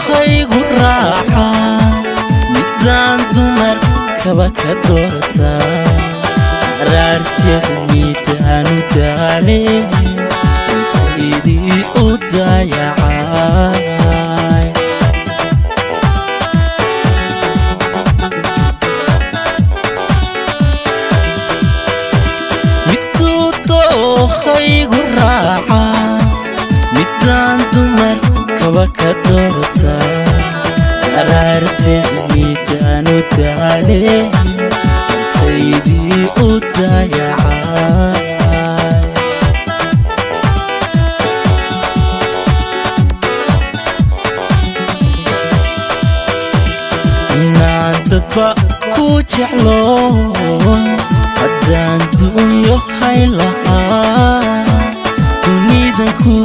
خيغ الراحة ميدان دمر كبك دورتا رارتك ميدان دالي سيدي ودايعاي ميدوتو خيغ الراحة ميدان دمر كبك دورتا رارتك ميدان دالي سيدي ودايعاي dadba ku jeclo haddaan duunyo hay lahaa dunidan ku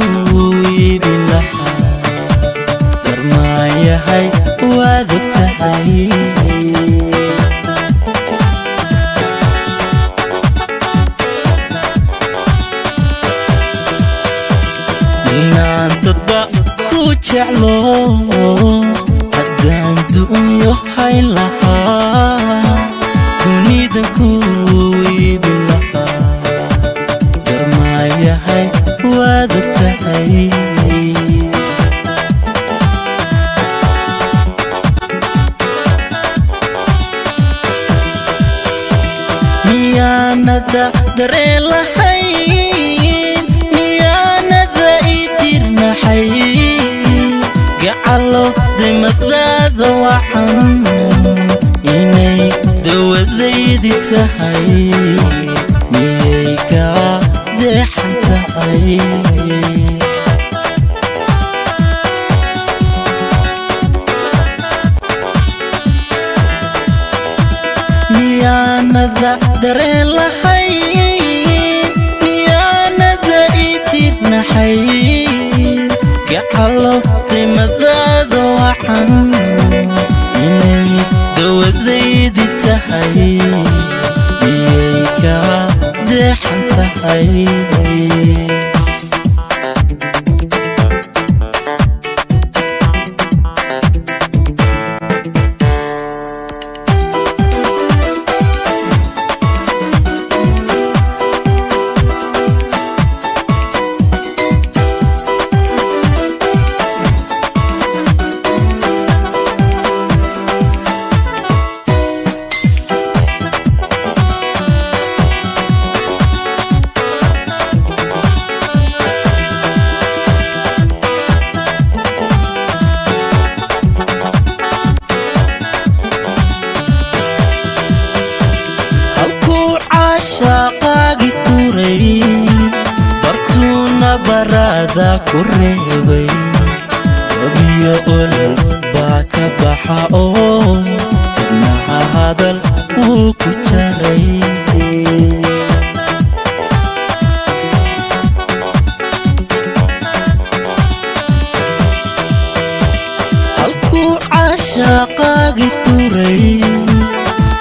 iibin lahaa darmaayahay waad og tahay inaan dadba ku jeclo haddaan duunyo hay lahaa dunidan ku iibin lahaa darmaayahay waad og tahay miyaanada dareen lahayn miyaanada idirnaxay gacalo dimadaada waxan inay dawadaydi tahay miyay kaa deexan tahay miyaanada dareen lahayn miyaanada idirnaxay gacalo dimadaada waxan inay dawadaydi tahay miyay kaa deexan tahay shaqaagi turay bartuuna barada ku reebay wabiyo olol baa ka baxa oo ibnaha hadal wuu ku jaray halkuu caashaqaagi turay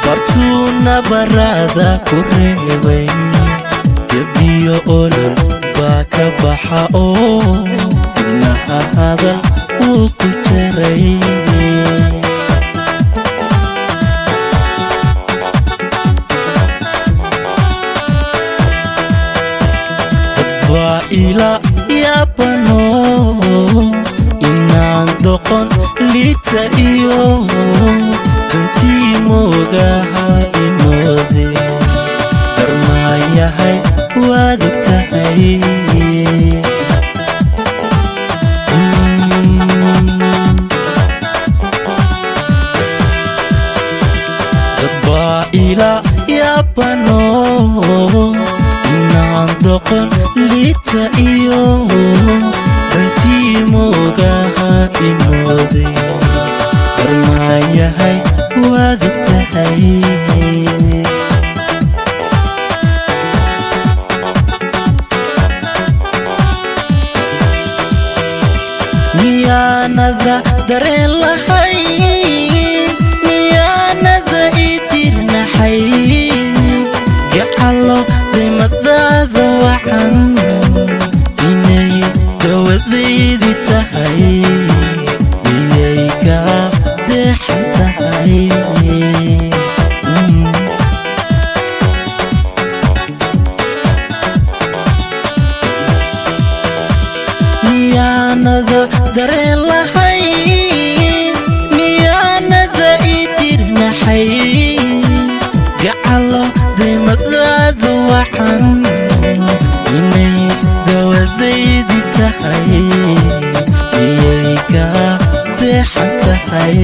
bartuuna barada ku reebay gabiyo olol baa ka baxa oo ibnaha hadal wuu ku jaray dadbaa ila yaabano inaan doqon liita iyo dantii moogaha imoode darmaayahay waad ogtahay dadbaa ila yaabano inaan doqon liita iyo dantii moogaha imoode darmaayahay waad ogtahay miyaanada dareen lahay miyaanada idirnaxay gacalo daymadaada wacan inay dawadaydi tahay miyay ka deexan tahay miyaanada dareen lahay miyaanada idirnaxay gacalo daymadaada wacan inay dawadaydi tahay miyay ka deexan tahay